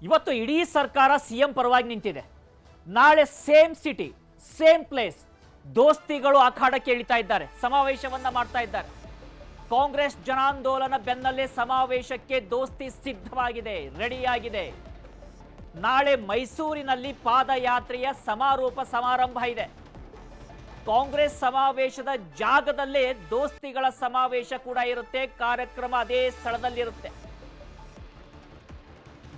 ಇವತ್ತು ಇಡೀ ಸರ್ಕಾರ ಸಿಎಂ ಪರವಾಗಿ ನಿಂತಿದೆ. ನಾಳೆ ಸೇಮ್ ಸಿಟಿ ಸೇಮ್ ಪ್ಲೇಸ್ ದೋಸ್ತಿಗಳು ಅಖಾಡಕ್ಕೆ ಇಳಿತಾ ಇದ್ದಾರೆ, ಸಮಾವೇಶವನ್ನ ಮಾಡ್ತಾ ಇದ್ದಾರೆ. ಕಾಂಗ್ರೆಸ್ ಜನಾಂದೋಲನ ಬೆನ್ನಲ್ಲೇ ಸಮಾವೇಶಕ್ಕೆ ದೋಸ್ತಿ ಸಿದ್ಧವಾಗಿದೆ, ರೆಡಿಯಾಗಿದೆ. ನಾಳೆ ಮೈಸೂರಿನಲ್ಲಿ ಪಾದಯಾತ್ರೆಯ ಸಮಾರೋಪ ಸಮಾರಂಭ ಇದೆ. ಕಾಂಗ್ರೆಸ್ ಸಮಾವೇಶದ ಜಾಗದಲ್ಲೇ ದೋಸ್ತಿಗಳ ಸಮಾವೇಶ ಕೂಡ ಇರುತ್ತೆ. ಕಾರ್ಯಕ್ರಮ ಅದೇ ಸ್ಥಳದಲ್ಲಿರುತ್ತೆ.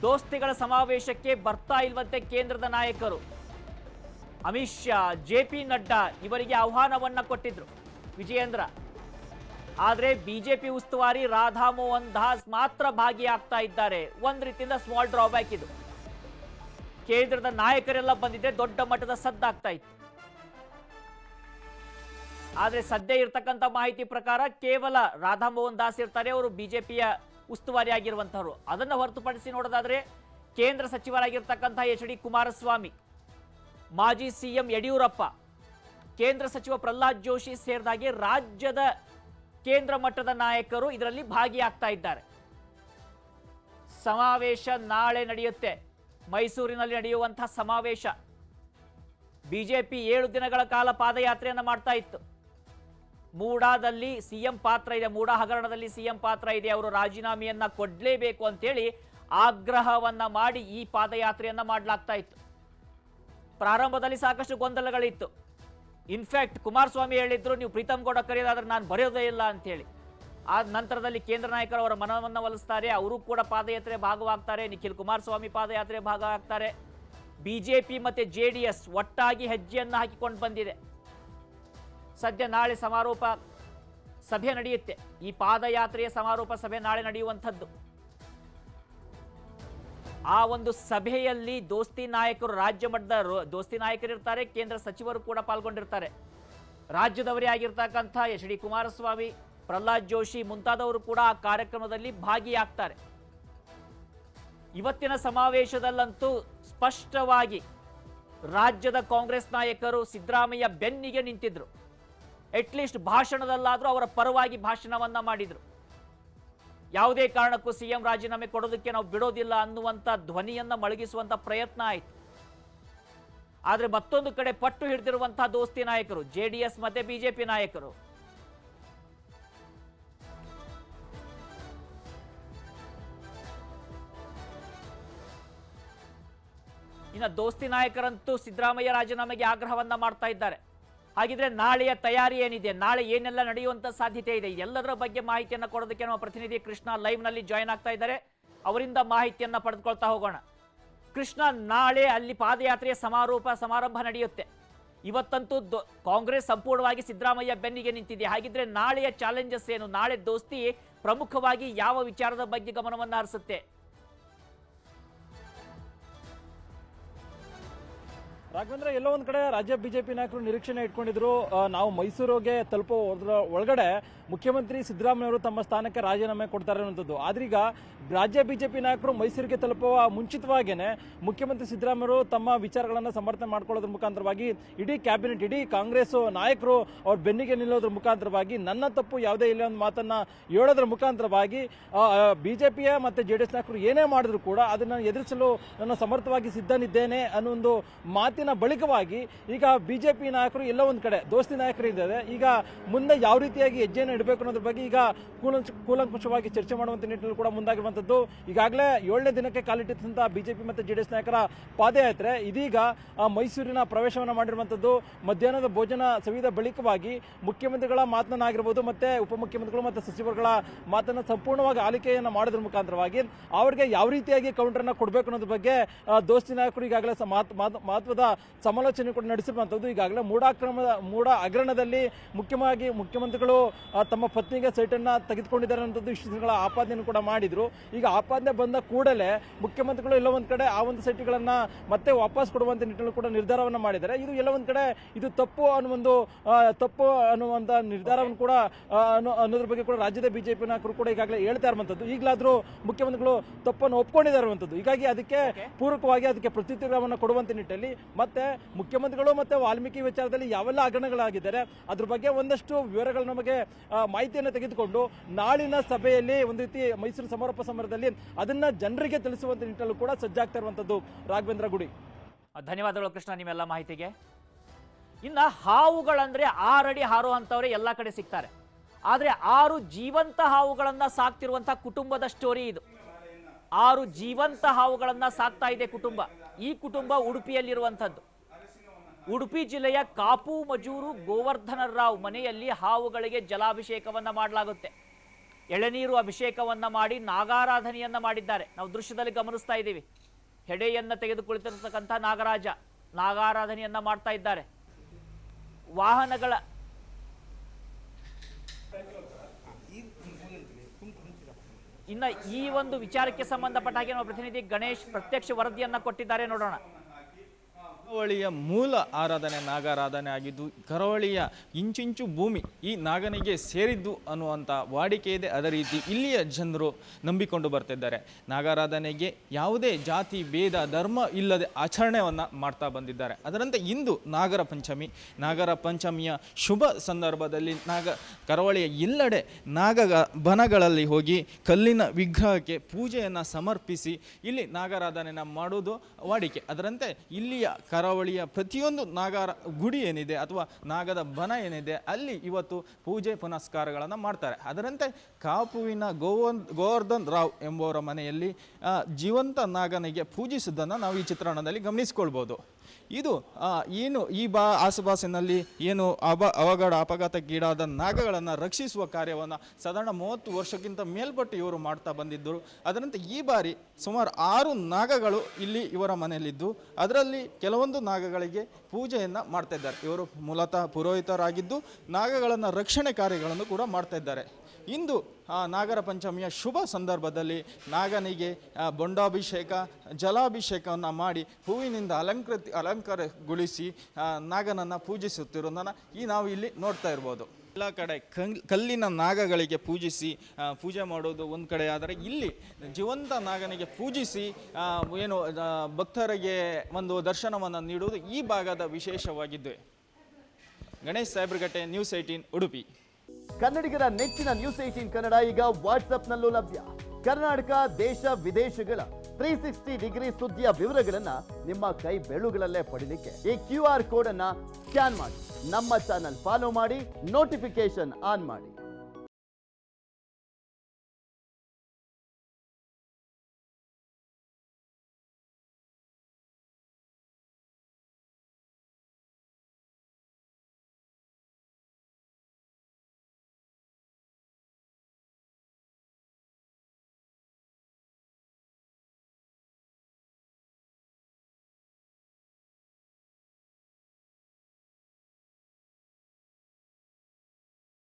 ದೋಸ್ತಿಗಳ ಸಮಾವೇಶಕ್ಕೆ ಬರ್ತಾ ಇಲ್ವಂತೆ ಕೇಂದ್ರದ ನಾಯಕರು. ಅಮಿತ್ ಶಾ, ಜೆ.ಪಿ. ನಡ್ಡಾ ಇವರಿಗೆ ಆಹ್ವಾನವನ್ನ ಕೊಟ್ಟಿದ್ರು ವಿಜಯೇಂದ್ರ. ಆದರೆ ಬಿಜೆಪಿ ಉಸ್ತುವಾರಿ ರಾಧಾ ಮೋಹನ್ ದಾಸ್ ಮಾತ್ರ ಭಾಗಿಯಾಗ್ತಾ ಇದ್ದಾರೆ. ಒಂದ್ ರೀತಿಯಿಂದ ಸ್ಮಾಲ್ ಡ್ರಾಬ್ಯಾಕ್ ಇದು. ಕೇಂದ್ರದ ನಾಯಕರೆಲ್ಲ ಬಂದಿದ್ರೆ ದೊಡ್ಡ ಮಟ್ಟದ ಸದ್ದಾಗ್ತಾ ಇತ್ತು. ಆದ್ರೆ ಸದ್ಯ ಇರ್ತಕ್ಕಂಥ ಮಾಹಿತಿ ಪ್ರಕಾರ ಕೇವಲ ರಾಧಾ ಮೋಹನ್ ದಾಸ್ ಇರ್ತಾರೆ, ಅವರು ಬಿಜೆಪಿಯ ಉಸ್ತುವಾರಿ ಆಗಿರುವಂತಹವರು. ಅದನ್ನು ಹೊರತುಪಡಿಸಿ ನೋಡೋದಾದ್ರೆ ಕೇಂದ್ರ ಸಚಿವರಾಗಿರ್ತಕ್ಕಂಥ ಎಚ್.ಡಿ. ಕುಮಾರಸ್ವಾಮಿ, ಮಾಜಿ ಸಿಎಂ ಯಡಿಯೂರಪ್ಪ, ಕೇಂದ್ರ ಸಚಿವ ಪ್ರಹ್ಲಾದ್ ಜೋಶಿ ಸೇರಿದಾಗೆ ರಾಜ್ಯದ ಕೇಂದ್ರ ಮಟ್ಟದ ನಾಯಕರು ಇದರಲ್ಲಿ ಭಾಗಿಯಾಗ್ತಾ ಇದ್ದಾರೆ. ಸಮಾವೇಶ ನಾಳೆ ನಡೆಯುತ್ತೆ. ಮೈಸೂರಿನಲ್ಲಿ ನಡೆಯುವಂತಹ ಸಮಾವೇಶ. ಬಿಜೆಪಿ 7 ದಿನಗಳ ಕಾಲ ಪಾದಯಾತ್ರೆಯನ್ನು ಮಾಡ್ತಾ ಇತ್ತು. ಮೂಡಾದಲ್ಲಿ ಸಿಎಂ ಪಾತ್ರ ಇದೆ, ಮೂಡಾ ಹಗರಣದಲ್ಲಿ ಸಿಎಂ ಪಾತ್ರ ಇದೆ, ಅವರು ರಾಜೀನಾಮೆಯನ್ನ ಕೊಡ್ಲೇಬೇಕು ಅಂತೇಳಿ ಆಗ್ರಹವನ್ನ ಮಾಡಿ ಈ ಪಾದಯಾತ್ರೆಯನ್ನ ಮಾಡಲಾಗ್ತಾ ಇತ್ತು. ಪ್ರಾರಂಭದಲ್ಲಿ ಸಾಕಷ್ಟು ಗೊಂದಲಗಳಿತ್ತು. ಇನ್ಫ್ಯಾಕ್ಟ್ ಕುಮಾರಸ್ವಾಮಿ ಹೇಳಿದ್ರು, ನೀವು ಪ್ರೀತಮ್ ಗೌಡ ಕರೆಯೋದಾದ್ರೆ ನಾನು ಬರೆಯೋದೇ ಇಲ್ಲ ಅಂತೇಳಿ. ಆ ನಂತರದಲ್ಲಿ ಕೇಂದ್ರ ನಾಯಕರು ಅವರ ಮನವನ್ನು ಒಲಿಸ್ತಾರೆ, ಅವರು ಕೂಡ ಪಾದಯಾತ್ರೆ ಭಾಗವಾಗ್ತಾರೆ. ನಿಖಿಲ್ ಕುಮಾರಸ್ವಾಮಿ ಪಾದಯಾತ್ರೆ ಭಾಗವಾಗ್ತಾರೆ. ಬಿಜೆಪಿ ಮತ್ತೆ JDS ಒಟ್ಟಾಗಿ ಹೆಜ್ಜೆಯನ್ನು ಹಾಕಿಕೊಂಡು ಬಂದಿದೆ. ಸದ್ಯ ನಾಳೆ ಸಮಾರೋಪ ಸಭೆ ನಡೆಯುತ್ತೆ. ಈ ಪಾದಯಾತ್ರೆಯ ಸಮಾರೋಪ ಸಭೆ ನಾಳೆ ನಡೆಯುವಂಥದ್ದು. ಆ ಒಂದು ಸಭೆಯಲ್ಲಿ ದೋಸ್ತಿ ನಾಯಕರು, ರಾಜ್ಯ ಮಟ್ಟದ ದೋಸ್ತಿ ನಾಯಕರಿರ್ತಾರೆ, ಕೇಂದ್ರ ಸಚಿವರು ಕೂಡ ಪಾಲ್ಗೊಂಡಿರ್ತಾರೆ. ರಾಜ್ಯದವರೇ ಆಗಿರ್ತಕ್ಕಂಥ ಎಚ್.ಡಿ. ಕುಮಾರಸ್ವಾಮಿ, ಪ್ರಹ್ಲಾದ್ ಜೋಶಿ ಮುಂತಾದವರು ಕೂಡ ಆ ಕಾರ್ಯಕ್ರಮದಲ್ಲಿ ಭಾಗಿಯಾಗ್ತಾರೆ. ಇವತ್ತಿನ ಸಮಾವೇಶದಲ್ಲಂತೂ ಸ್ಪಷ್ಟವಾಗಿ ರಾಜ್ಯದ ಕಾಂಗ್ರೆಸ್ ನಾಯಕರು ಸಿದ್ದರಾಮಯ್ಯ ಬೆನ್ನಿಗೆ ನಿಂತಿದ್ರು. ಅಟ್ಲೀಸ್ಟ್ ಭಾಷಣದಲ್ಲಾದರೂ ಅವರ ಪರವಾಗಿ ಭಾಷಣವನ್ನ ಮಾಡಿದ್ರು. ಯಾವುದೇ ಕಾರಣಕ್ಕೂ ಸಿಎಂ ರಾಜೀನಾಮೆ ಕೊಡೋದಕ್ಕೆ ನಾವು ಬಿಡೋದಿಲ್ಲ ಅನ್ನುವಂಥ ಧ್ವನಿಯನ್ನ ಮೊಳಗಿಸುವಂತ ಪ್ರಯತ್ನ ಆಯಿತು. ಆದರೆ ಮತ್ತೊಂದು ಕಡೆ ಪಟ್ಟು ಹಿಡಿದಿರುವಂತಹ ದೋಸ್ತಿ ನಾಯಕರು, JDS ಮತ್ತೆ ಬಿಜೆಪಿ ನಾಯಕರು. ಇನ್ನು ದೋಸ್ತಿ ನಾಯಕರಂತೂ ಸಿದ್ದರಾಮಯ್ಯ ರಾಜೀನಾಮೆಗೆ ಆಗ್ರಹವನ್ನ ಮಾಡ್ತಾ ಇದ್ದಾರೆ. ಹಾಗಿದ್ರೆ ನಾಳೆಯ ತಯಾರಿ ಏನಿದೆ, ನಾಳೆ ಏನೆಲ್ಲ ನಡೆಯುವಂತ ಸಾಧ್ಯತೆ ಇದೆ, ಎಲ್ಲದರ ಬಗ್ಗೆ ಮಾಹಿತಿಯನ್ನು ಕೊಡೋದಕ್ಕೆ ನಮ್ಮ ಪ್ರತಿನಿಧಿ ಕೃಷ್ಣ ಲೈವ್ ನಲ್ಲಿ ಜಾಯಿನ್ ಆಗ್ತಾ ಇದ್ದಾರೆ. ಅವರಿಂದ ಮಾಹಿತಿಯನ್ನ ಪಡೆದುಕೊಳ್ತಾ ಹೋಗೋಣ. ಕೃಷ್ಣ, ನಾಳೆ ಅಲ್ಲಿ ಪಾದಯಾತ್ರೆಯ ಸಮಾರಂಭ ನಡೆಯುತ್ತೆ. ಇವತ್ತಂತೂ ಕಾಂಗ್ರೆಸ್ ಸಂಪೂರ್ಣವಾಗಿ ಸಿದ್ದರಾಮಯ್ಯ ಬೆನ್ನಿಗೆ ನಿಂತಿದೆ. ಹಾಗಿದ್ರೆ ನಾಳೆಯ ಚಾಲೆಂಜಸ್ ಏನು? ನಾಳೆ ದೋಸ್ತಿ ಪ್ರಮುಖವಾಗಿ ಯಾವ ವಿಚಾರದ ಬಗ್ಗೆ ಗಮನವನ್ನು ಹರಿಸುತ್ತೆ? ರಾಘವೇಂದ್ರ, ಎಲ್ಲೋ ಒಂದ್ ಕಡೆ ರಾಜ್ಯ ಬಿಜೆಪಿ ನಾಯಕರು ನಿರೀಕ್ಷಣೆ ಇಟ್ಕೊಂಡಿದ್ರು, ನಾವು ಮೈಸೂರಿಗೆ ತಲುಪೋ ಒಳಗಡೆ ಮುಖ್ಯಮಂತ್ರಿ ಸಿದ್ದರಾಮಯ್ಯ ಅವರು ತಮ್ಮ ಸ್ಥಾನಕ್ಕೆ ರಾಜೀನಾಮೆ ಕೊಡ್ತಾರೆ ಅನ್ನುವಂಥದ್ದು. ಆದ್ರೀಗ ರಾಜ್ಯ ಬಿಜೆಪಿ ನಾಯಕರು ಮೈಸೂರಿಗೆ ತಲುಪುವ ಮುಂಚಿತವಾಗಿಯೇ ಮುಖ್ಯಮಂತ್ರಿ ಸಿದ್ದರಾಮಯ್ಯ ತಮ್ಮ ವಿಚಾರಗಳನ್ನು ಸಮರ್ಥನೆ ಮಾಡ್ಕೊಳ್ಳೋದ್ರ ಮುಖಾಂತರವಾಗಿ ಇಡೀ ಕ್ಯಾಬಿನೆಟ್, ಇಡೀ ಕಾಂಗ್ರೆಸ್ ನಾಯಕರು ಅವ್ರ ಬೆನ್ನಿಗೆ ನಿಲ್ಲೋದ್ರ ಮುಖಾಂತರವಾಗಿ ನನ್ನ ತಪ್ಪು ಯಾವುದೇ ಇಲ್ಲ ಒಂದು ಮಾತನ್ನ ಹೇಳೋದ್ರ ಮುಖಾಂತರವಾಗಿ ಬಿಜೆಪಿಯ ಮತ್ತೆ JDS ನಾಯಕರು ಏನೇ ಮಾಡಿದ್ರು ಕೂಡ ಅದನ್ನ ಎದುರಿಸಲು ನಾನು ಸಮರ್ಥವಾಗಿ ಸಿದ್ಧನಿದ್ದೇನೆ ಅನ್ನೋ ಒಂದು ಮಾತಿನ ಬಳಿಕವಾಗಿ ಈಗ ಬಿಜೆಪಿ ನಾಯಕರು ಎಲ್ಲೋ ಒಂದ್ ಕಡೆ ದೋಸ್ತಿ ನಾಯಕರು ಇದ್ದಾರೆ. ಈಗ ಮುಂದೆ ಯಾವ ರೀತಿಯಾಗಿ ಹೆಜ್ಜೆಯನ್ನು ಇಡಬೇಕು ಅನ್ನೋದ್ರ ಬಗ್ಗೆ ಈಗ ಕೂಲಂಕುಷವಾಗಿ ಚರ್ಚೆ ಮಾಡುವಂತ ನಿಟ್ಟಿನಲ್ಲಿ ಕೂಡ ಮುಂದಾಗಿರುವಂತದ್ದು. ಈಗಾಗಲೇ 7ನೇ ದಿನಕ್ಕೆ ಕಾಲಿಟ್ಟಿದ್ದಂತಹ ಬಿಜೆಪಿ ಮತ್ತು JDS ನಾಯಕರ ಪಾದಯಾತ್ರೆ ಇದೀಗ ಮೈಸೂರಿನ ಪ್ರವೇಶವನ್ನು ಮಾಡಿರುವಂತದ್ದು. ಮಧ್ಯಾಹ್ನದ ಭೋಜನ ಸವಿದ ಬಳಿಕವಾಗಿ ಮುಖ್ಯಮಂತ್ರಿಗಳ ಮಾತನಾಗಿರ್ಬೋದು ಮತ್ತೆ ಉಪಮುಖ್ಯಮಂತ್ರಿಗಳು ಮತ್ತು ಸಚಿವರುಗಳ ಮಾತನ್ನ ಸಂಪೂರ್ಣವಾಗಿ ಆಲಿಕೆಯನ್ನು ಮಾಡೋದ್ರ ಮುಖಾಂತರವಾಗಿ ಅವರಿಗೆ ಯಾವ ರೀತಿಯಾಗಿ ಕೌಂಟರ್ ಅನ್ನ ಕೊಡಬೇಕು ಅನ್ನೋದ್ರ ಬಗ್ಗೆ ದೋಸ್ತಿ ನಾಯಕರು ಈಗಾಗಲೇ ಮಹತ್ವದ ಸಮಾಲೋಚನೆ ಕೂಡ ನಡೆಸಿರುವಂತದ್ದು. ಈಗಾಗಲೇ ಮೂಡ ಹಗರಣದಲ್ಲಿ ಮುಖ್ಯಮಂತ್ರಿಗಳು ತಮ್ಮ ಪತ್ನಿಗೆ ಸೈಟ್ ಅನ್ನ ತೆಗೆದುಕೊಂಡಿದ್ದಾರೆ ಅನ್ನೋದು ಇಷ್ಟು ದಿನಗಳ ಆಪಾದನೆಯನ್ನು ಕೂಡ ಮಾಡಿದ್ರು. ಈಗ ಆಪಾದನೆ ಬಂದ ಕೂಡಲೇ ಮುಖ್ಯಮಂತ್ರಿಗಳು ಎಲ್ಲ ಒಂದ್ ಕಡೆ ಆ ಒಂದು ಸೈಟ್ಗಳನ್ನ ಮತ್ತೆ ವಾಪಸ್ ಕೊಡುವಂತ ನಿಟ್ಟಿನಲ್ಲಿ ಕೂಡ ನಿರ್ಧಾರವನ್ನ ಮಾಡಿದ್ದಾರೆ. ಇದು ಎಲ್ಲ ಒಂದ್ ಕಡೆ ಇದು ತಪ್ಪು ಅನ್ನುವಂತ ನಿರ್ಧಾರವನ್ನು ಕೂಡ ಅನ್ನೋದ್ರ ಬಗ್ಗೆ ಕೂಡ ರಾಜ್ಯದ ಬಿಜೆಪಿ ನಾಯಕರು ಕೂಡ ಈಗಾಗಲೇ ಹೇಳ್ತಾ ಇರುವಂತದ್ದು. ಈಗಲಾದ್ರೂ ಮುಖ್ಯಮಂತ್ರಿಗಳು ತಪ್ಪನ್ನು ಒಪ್ಕೊಂಡಿದ್ದಾರೆ. ಹೀಗಾಗಿ ಅದಕ್ಕೆ ಪೂರಕವಾಗಿ ಅದಕ್ಕೆ ಪ್ರತ್ಯುತ್ತರವನ್ನು ಕೊಡುವಂತ ನಿಟ್ಟಿನಲ್ಲಿ ಮತ್ತೆ ಮುಖ್ಯಮಂತ್ರಿಗಳು ಮತ್ತೆ ವಾಲ್ಮೀಕಿ ವಿಚಾರದಲ್ಲಿ ಯಾವೆಲ್ಲ ಹಗರಣಗಳಾಗಿದ್ದಾರೆ ಅದ್ರ ಬಗ್ಗೆ ಒಂದಷ್ಟು ವಿವರಗಳು ನಮಗೆ ಮಾಹಿತಿಯನ್ನು ತೆಗೆದುಕೊಂಡು ನಾಳಿನ ಸಭೆಯಲ್ಲಿ ಒಂದು ರೀತಿ ಮೈಸೂರು ಸಮಾರೋಪ ಸಮಾರಂಭದಲ್ಲಿ ಅದನ್ನ ಜನರಿಗೆ ತಿಳಿಸುವಂತ ನಿಟ್ಟಿನಲ್ಲೂ ಕೂಡ ಸಜ್ಜಾಗ್ತಾ ಇರುವಂತದ್ದು. ರಾಘವೇಂದ್ರ ಗುಡಿ, ಧನ್ಯವಾದಗಳು ಕೃಷ್ಣ ನಿಮ್ಮೆಲ್ಲ ಮಾಹಿತಿಗೆ. ಇನ್ನ ಹಾವುಗಳಂದ್ರೆ 6 ಅಡಿ ಹಾರುವಂಥವ್ರೆ ಎಲ್ಲ ಕಡೆ ಸಿಗ್ತಾರೆ. ಆದರೆ 6 ಜೀವಂತ ಹಾವುಗಳನ್ನ ಸಾಕ್ತಿರುವಂಥ ಕುಟುಂಬದ ಸ್ಟೋರಿ ಇದು. 6 ಜೀವಂತ ಹಾವುಗಳನ್ನ ಸಾಕ್ತಾ ಇದೆ ಕುಟುಂಬ. ಈ ಕುಟುಂಬ ಉಡುಪಿಯಲ್ಲಿರುವಂಥದ್ದು. ಉಡುಪಿ ಜಿಲ್ಲೆಯ ಕಾಪು ಮಜೂರು ಗೋವರ್ಧನ ರಾವ್ ಮನೆಯಲ್ಲಿ ಹಾವುಗಳಿಗೆ ಜಲಾಭಿಷೇಕವನ್ನ ಮಾಡಲಾಗುತ್ತೆ. ಎಳೆನೀರು ಅಭಿಷೇಕವನ್ನ ಮಾಡಿ ನಾಗಾರಾಧನೆಯನ್ನ ಮಾಡಿದ್ದಾರೆ. ನಾವು ದೃಶ್ಯದಲ್ಲಿ ಗಮನಿಸ್ತಾ ಇದ್ದೀವಿ. ಹೆಡೆಯನ್ನ ತೆಗೆದುಕೊಳ್ತಿರ್ತಕ್ಕಂಥ ನಾಗರಾಜ ನಾಗಾರಾಧನೆಯನ್ನ ಮಾಡ್ತಾ ಇದ್ದಾರೆ. ವಾಹನಗಳ ಇನ್ನು ಈ ಒಂದು ವಿಚಾರಕ್ಕೆ ಸಂಬಂಧಪಟ್ಟ ಹಾಗೆ ನಮ್ಮ ಪ್ರತಿನಿಧಿ ಗಣೇಶ್ ಪ್ರತ್ಯಕ್ಷ ವರದಿಯನ್ನ ಕೊಟ್ಟಿದ್ದಾರೆ, ನೋಡೋಣ. ಕರಾವಳಿಯ ಮೂಲ ಆರಾಧನೆ ನಾಗಾರಾಧನೆ ಆಗಿದ್ದು, ಕರಾವಳಿಯ ಇಂಚಿಂಚು ಭೂಮಿ ಈ ನಾಗನಿಗೆ ಸೇರಿದ್ದು ಅನ್ನುವಂಥ ವಾಡಿಕೆ ಇದೆ. ಅದೇ ರೀತಿ ಇಲ್ಲಿಯ ಜನರು ನಂಬಿಕೊಂಡು ಬರ್ತಿದ್ದಾರೆ. ನಾಗಾರಾಧನೆಗೆ ಯಾವುದೇ ಜಾತಿ ಭೇದ ಧರ್ಮ ಇಲ್ಲದೆ ಆಚರಣೆಯನ್ನು ಮಾಡ್ತಾ ಬಂದಿದ್ದಾರೆ. ಅದರಂತೆ ಇಂದು ನಾಗರ ಪಂಚಮಿಯ ಶುಭ ಸಂದರ್ಭದಲ್ಲಿ ಕರಾವಳಿಯ ಎಲ್ಲೆಡೆ ಬನಗಳಲ್ಲಿ ಹೋಗಿ ಕಲ್ಲಿನ ವಿಗ್ರಹಕ್ಕೆ ಪೂಜೆಯನ್ನು ಸಮರ್ಪಿಸಿ ಇಲ್ಲಿ ನಾಗಾರಾಧನೆಯನ್ನು ಮಾಡುವುದು ವಾಡಿಕೆ. ಅದರಂತೆ ಇಲ್ಲಿಯ ಕರಾವಳಿಯ ಪ್ರತಿಯೊಂದು ನಾಗರ ಗುಡಿ ಏನಿದೆ ಅಥವಾ ನಾಗದ ಬನ ಏನಿದೆ ಅಲ್ಲಿ ಇವತ್ತು ಪೂಜೆ ಪುನಸ್ಕಾರಗಳನ್ನು ಮಾಡ್ತಾರೆ. ಅದರಂತೆ ಕಾಪುವಿನ ಗೋವರ್ಧನ್ ರಾವ್ ಎಂಬುವರ ಮನೆಯಲ್ಲಿ ಜೀವಂತ ನಾಗನಿಗೆ ಪೂಜಿಸುವುದನ್ನು ನಾವು ಈ ಚಿತ್ರಣದಲ್ಲಿ ಗಮನಿಸ್ಕೊಳ್ಬೋದು. ಇದು ಏನು ಈ ಆಸುಪಾಸಿನಲ್ಲಿ ಏನು ಅಪಘಾತಕ್ಕೀಡಾದ ನಾಗಗಳನ್ನು ರಕ್ಷಿಸುವ ಕಾರ್ಯವನ್ನು ಸಾಧಾರಣ 30 ವರ್ಷಕ್ಕಿಂತ ಮೇಲ್ಪಟ್ಟು ಇವರು ಮಾಡ್ತಾ ಬಂದಿದ್ದರು. ಅದರಂತೆ ಈ ಬಾರಿ ಸುಮಾರು 6 ನಾಗಗಳು ಇಲ್ಲಿ ಇವರ ಮನೆಯಲ್ಲಿದ್ದು ಅದರಲ್ಲಿ ಕೆಲವೊಂದು ನಾಗಗಳಿಗೆ ಪೂಜೆಯನ್ನು ಮಾಡ್ತಾ ಇದ್ದಾರೆ. ಇವರು ಮೂಲತಃ ಪುರೋಹಿತರಾಗಿದ್ದು ನಾಗಗಳನ್ನು ರಕ್ಷಣೆ ಕಾರ್ಯಗಳನ್ನು ಕೂಡ ಮಾಡ್ತಾ ಇದ್ದಾರೆ. ಇಂದು ನಾಗರ ಪಂಚಮಿಯ ಶುಭ ಸಂದರ್ಭದಲ್ಲಿ ನಾಗನಿಗೆ ಬೊಂಡಾಭಿಷೇಕ ಜಲಾಭಿಷೇಕವನ್ನು ಮಾಡಿ ಹೂವಿನಿಂದ ಅಲಂಕಾರಗೊಳಿಸಿ ನಾಗನನ್ನು ಪೂಜಿಸುತ್ತಿರೋದನ್ನು ನಾವು ಇಲ್ಲಿ ನೋಡ್ತಾ ಇರ್ಬೋದು. ಎಲ್ಲ ಕಡೆ ಕಲ್ಲಿನ ನಾಗಗಳಿಗೆ ಪೂಜೆ ಮಾಡೋದು ಒಂದು ಕಡೆ ಆದರೆ ಇಲ್ಲಿ ಜೀವಂತ ನಾಗನಿಗೆ ಪೂಜಿಸಿ ಏನು ಭಕ್ತರಿಗೆ ಒಂದು ದರ್ಶನವನ್ನು ನೀಡುವುದು ಈ ಭಾಗದ ವಿಶೇಷವಾಗಿದ್ದು. ಗಣೇಶ್ ಸಾಬ್ರಗಟ್ಟೆ, ನ್ಯೂಸ್ 18 ಉಡುಪಿ. ಕನ್ನಡಿಗರ ನೆಚ್ಚಿನ ನ್ಯೂಸ್ 18 ಕನ್ನಡ ಈಗ ವಾಟ್ಸ್ಆಪ್ನಲ್ಲೂ ಲಭ್ಯ. ಕರ್ನಾಟಕ ದೇಶ ವಿದೇಶಗಳ 360 ಡಿಗ್ರಿ ಸುದ್ದಿಯ ವಿವರಗಳನ್ನ ನಿಮ್ಮ ಕೈ ಬೆರಳುಗಳಲ್ಲೇ ಪಡಿಲಿಕ್ಕೆ ಈ QR ಕೋಡ್ ಅನ್ನ ಸ್ಕ್ಯಾನ್ ಮಾಡಿ ನಮ್ಮ ಚಾನಲ್ ಫಾಲೋ ಮಾಡಿ, ನೋಟಿಫಿಕೇಶನ್ ಆನ್ ಮಾಡಿ.